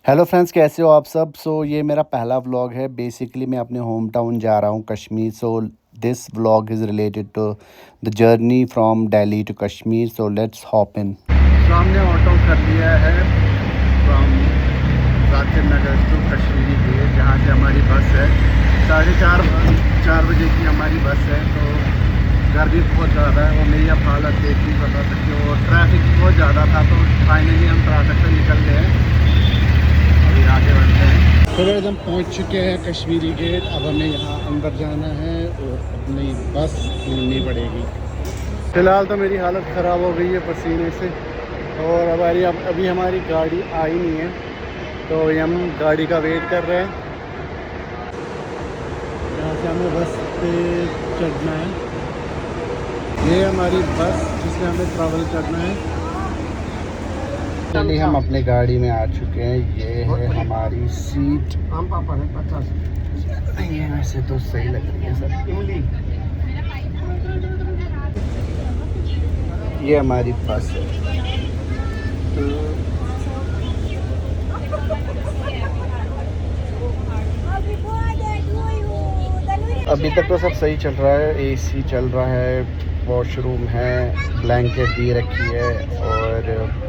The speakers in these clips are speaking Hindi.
हेलो फ्रेंड्स, कैसे हो आप सब। ये मेरा पहला व्लॉग है। बेसिकली मैं अपने होम टाउन जा रहा हूँ Kashmir. This vlog is related to the journey from Delhi to Kashmir. Let's hop in. हमने ऑटो कर लिया है from Zakir Nagar to Kashmiri gate, जहाँ से हमारी बस है 4:30 बजे की हमारी बस है। तो गर्मी बहुत ज़्यादा है और मेरी अब हालत देख नहीं बता सकते, और ट्रैफिक बहुत ज़्यादा था। तो फाइनली हम ट्रैफिक से निकल गए हैं, आगे बढ़ते हैं। तो हम पहुंच चुके हैं कश्मीरी गेट। अब हमें यहाँ अंदर जाना है और अपनी बस मिलनी पड़ेगी। फ़िलहाल तो मेरी हालत ख़राब हो गई है पसीने से, और अभी हमारी गाड़ी आई नहीं है, तो हम गाड़ी का वेट कर रहे हैं। यहाँ से हमें बस पे चढ़ना है। ये हमारी बस जिसमें हमें ट्रैवल करना है। चलिए हम अपने गाड़ी में आ चुके हैं। ये है हमारी सीट। आम पापा है 50 नहीं है, वैसे तो सही लग रही है सर। इमली ये हमारी बस है। अभी तक तो सब सही चल रहा है। एसी चल रहा है, वॉशरूम है, ब्लैंकेट दी रखी है, और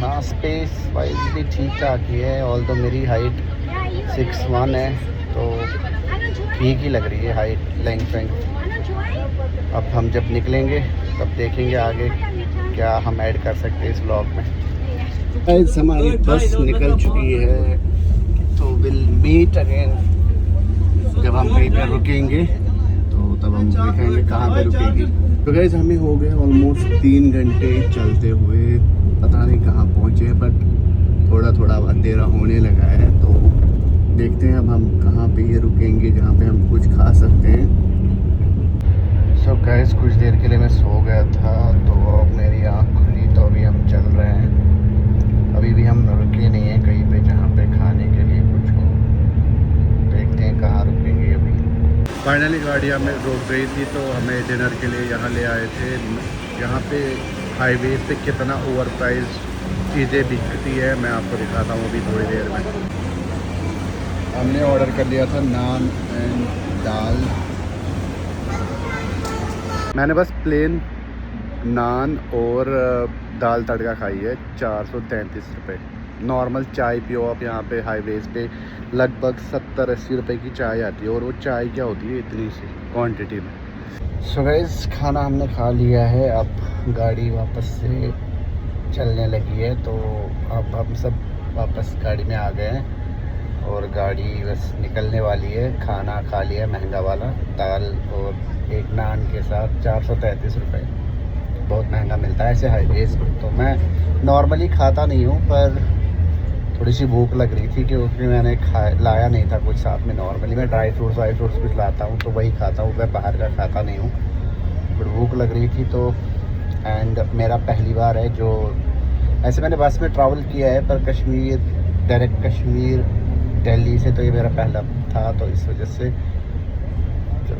हाँ स्पेस वाइज भी ठीक ठाक ही है। ऑल तो मेरी हाइट 6'1" है, तो ठीक ही लग रही है हाइट, लेंथ। अब हम जब निकलेंगे तब देखेंगे आगे क्या हम ऐड कर सकते हैं इस व्लॉग में। गाइस हमारी बस निकल चुकी है, तो विल मीट अगेन जब हम कहीं पर रुकेंगे, तो तब हम देखेंगे कहाँ पे रुकेगी। तो गाइस हमें हो गए ऑलमोस्ट 3 घंटे चलते हुए, पता नहीं कहाँ पहुँचे, बट थोड़ा थोड़ा अंधेरा होने लगा है। तो देखते हैं अब हम कहाँ पे ये रुकेंगे जहाँ पे हम कुछ खा सकते हैं। सो गाइस कुछ देर के लिए मैं सो गया था, तो अब मेरी आँख खुली, तो अभी हम चल रहे हैं। अभी भी हम रुके नहीं हैं कहीं पे जहाँ पे खाने के लिए कुछ हो। देखते हैं कहाँ रुकेंगे अभी। फाइनली गाड़ी हमें रोक गई थी, तो हमें डिनर के लिए यहाँ ले आए थे। यहाँ पे हाईवे पे कितना ओवर प्राइस चीज़ें बिकती है मैं आपको दिखाता हूँ अभी थोड़ी देर में। हमने ऑर्डर कर लिया था नान एंड दाल। मैंने बस प्लेन नान और दाल तड़का खाई है, 433 रुपये। नॉर्मल चाय पियो आप यहाँ पे हाईवेज़ पे लगभग 70-80 रुपये की चाय आती है, और वो चाय क्या होती है इतनी सी क्वांटिटी में। सो गाइस खाना हमने खा लिया है, अब गाड़ी वापस से चलने लगी है। तो अब हम सब वापस गाड़ी में आ गए हैं, और गाड़ी बस निकलने वाली है। खाना खा लिया महंगा वाला, दाल और एक नान के साथ 433 रुपये। बहुत महंगा मिलता है ऐसे हाईवेज़ पर। तो मैं नॉर्मली खाता नहीं हूँ, पर थोड़ी सी भूख लग रही थी क्योंकि मैंने लाया नहीं था कुछ साथ में। नॉर्मली मैं ड्राई फ्रूट्स कुछ लाता हूँ तो वही खाता हूँ, मैं बाहर का खाता नहीं हूँ। बट भूख लग रही थी तो, एंड मेरा पहली बार है जो ऐसे मैंने बस में ट्रैवल किया है, पर कश्मीर डायरेक्ट कश्मीर दिल्ली से तो ये मेरा पहला था। तो इस वजह से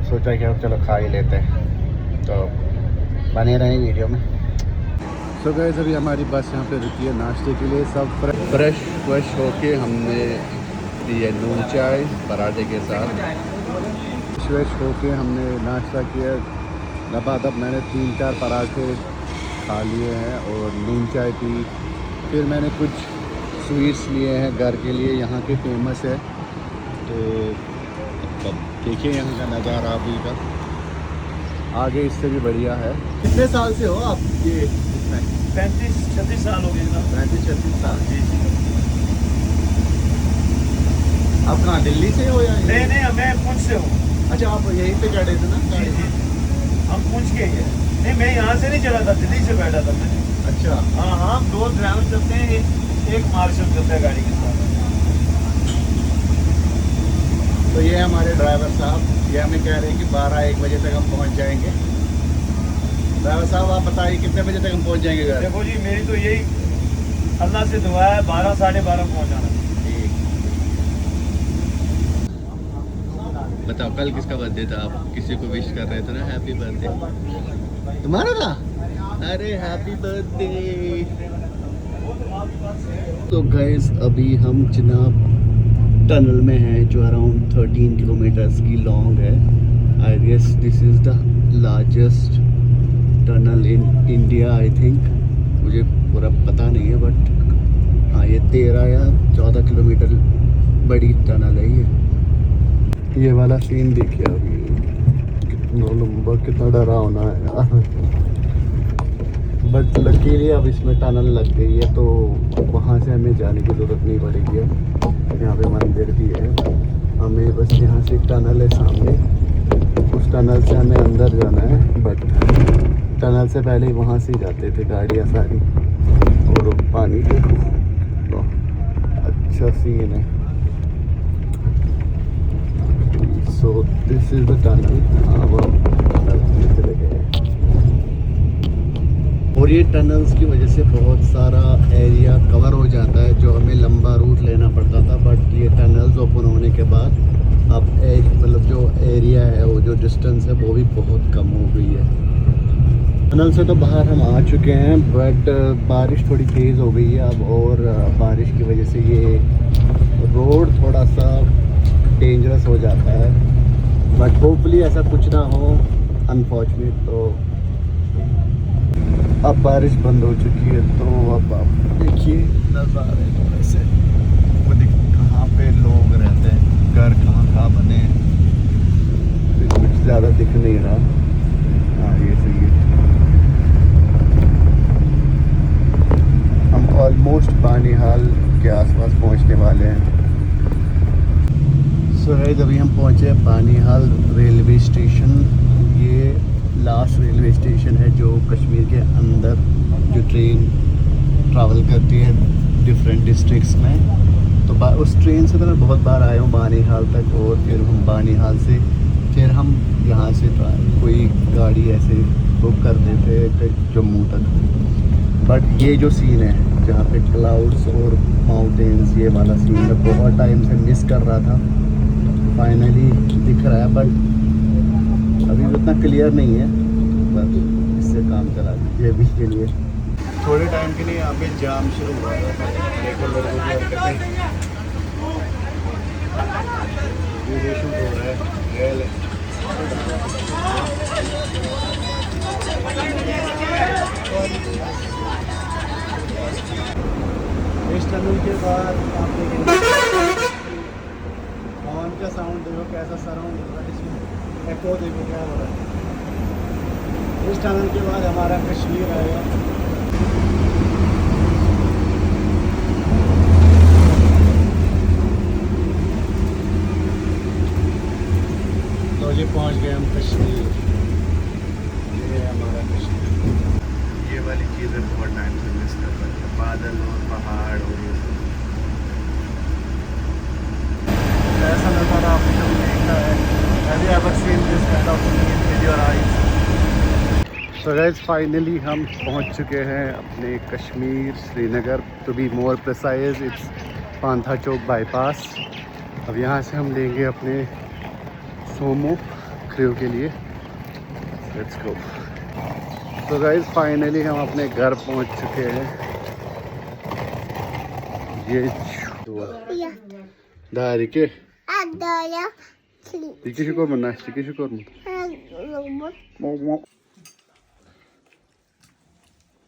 सोचा कि चलो खा ही लेते हैं, तो बने रहें वीडियो में। सो गाइस अभी हमारी बस यहाँ पे रुकी है नाश्ते के लिए। सब फ्रेश होके हमने पिए नून चाय पराठे के साथ। फ्रेश होके हमने नाश्ता किया। दबादब मैंने 3-4 पराठे खा लिए हैं और नून चाय पी। फिर मैंने कुछ स्वीट्स लिए हैं घर के लिए, यहाँ के फेमस है। तो अब देखिए यहाँ का नज़ारा अभी का, आगे इससे भी बढ़िया है। कितने साल से हो आप ये इसमें? 35-36 साल हो गए ना। 35-36 साल। जी आप कहाँ दिल्ली से हो या? नहीं मैं पुंछ से हूँ। अच्छा आप यहीं पे चढ़े थे ना? जी हम पुंछ के ही है। नहीं मैं यहाँ से नहीं चला था, दिल्ली से बैठा था मैं। अच्छा हाँ 2 ड्राइवर चलते हैं, एक मार्शल चलता है गाड़ी के साथ। तो ये हमारे ड्राइवर साहब, ये हमें कह रहे हैं कि 12-1 बजे तक हम पहुंच जाएंगे। ड्राइवर साहब आप बताइए कितने बजे तक हम पहुंच जाएंगे घर? देखो जी मेरी तो यही अल्लाह से दुआ है, 12-12:30 पहुँचाना। ठीक। बताओ कल किसका बर्थडे था? आप किसी को विश कर रहे थे ना हैप्पी बर्थडे? तुम्हारा था? अरे हैप्पी बर्थडे। तो गैस अभी हम चिनाब टनल में हैं जो अराउंड 13 किलोमीटर्स की लॉन्ग है. I guess this is the largest tunnel in India I think. मुझे पूरा पता नहीं है बट हाँ ये 13 या 14 किलोमीटर बड़ी टनल है ये वाला सीन देखिए अभी कितना लंबा कितना डरावना है यार. बट लकीली अब इसमें टनल लग गई है तो वहाँ से हमें जाने की ज़रूरत नहीं पड़ेगी. अब यहाँ पे मंदिर भी है. हमें बस यहाँ से टनल है सामने, उस टनल से हमें अंदर जाना है. बट टनल से पहले ही वहाँ से जाते थे गाड़ियाँ सारी. और पानी देखो तो अच्छा सीन है. So this is the tunnel. हाँ वो चले गए. और ये टनल्स की वजह से बहुत सारा एरिया कवर हो जाता है जो हमें लंबा रूट लेना पड़ता था. बट ये टनल्स ओपन होने के बाद अब मतलब जो एरिया है वो जो डिस्टेंस है वो भी बहुत कम हो गई है. टनल से तो बाहर हम आ चुके हैं बट बारिश थोड़ी तेज़ हो गई है अब. और बारिश की वजह से ये रोड थोड़ा सा डेंजरस हो जाता है. बट होपफुली ऐसा कुछ ना हो अनफॉर्चुनेट. तो अब बारिश बंद हो चुकी है तो अब आप देखिए नज़ारे थोड़े से वो कहाँ पे लोग रहते हैं, घर कहाँ बने हैं. कुछ ज़्यादा दिख नहीं रहा. हाँ ये सही है. हम ऑलमोस्ट बानीहाल के आसपास पहुंचने वाले हैं. सो गाइस अभी हम पहुंचे हैं बानीहाल रेलवे स्टेशन. ये लास्ट रेलवे स्टेशन है जो कश्मीर के अंदर जो ट्रेन ट्रैवल करती है डिफरेंट डिस्ट्रिक्ट्स में. तो उस ट्रेन से तो मैं बहुत बार आया हूँ बानीहाल तक. और फिर हम बानीहाल से फिर हम यहाँ से कोई गाड़ी ऐसे बुक कर देते थे जम्मू तक. बट ये जो सीन है जहाँ पे क्लाउड्स और माउंटेन्स ये वाला सीन मैं बहुत टाइम से मिस कर रहा था. फाइनली दिख रहा है बट अभी उतना क्लियर नहीं है. बस इससे काम चला दीजिए अभी के लिए. थोड़े टाइम के लिए यहाँ पे जाम शुरू हुआ है. देखो लोगों की हरकतें. वीडियो शूट हो रहा है. इस टनल के बाद आप देखेंगे हॉर्न का साउंड देखो कैसा सराउंड हो रहा है इसमें. एको देखो क्या हो रहा है. इस टनल के बाद हमारा कश्मीर आएगा. तो जी पहुंच गए हम कश्मीर. ये है हमारा कश्मीर. ये वाली चीज़ें बहुत टाइम से मिस कर रहा है. बादल और पहाड़ और ये सब ऐसा नज़ारा आपने कभी देखा है. Have you ever seen this kind of scene with your eyes? So guys finally हम पहुंच चुके हैं अपने Kashmir Srinagar. To be more precise it's Pantha Chowk bypass. अब यहाँ से हम लेंगे अपने सोमो क्रू के लिए. Let's go. तो गाइस फाइनली हम अपने घर पहुंच चुके हैं. ये दारी के Dikişi korma, dikişi korma.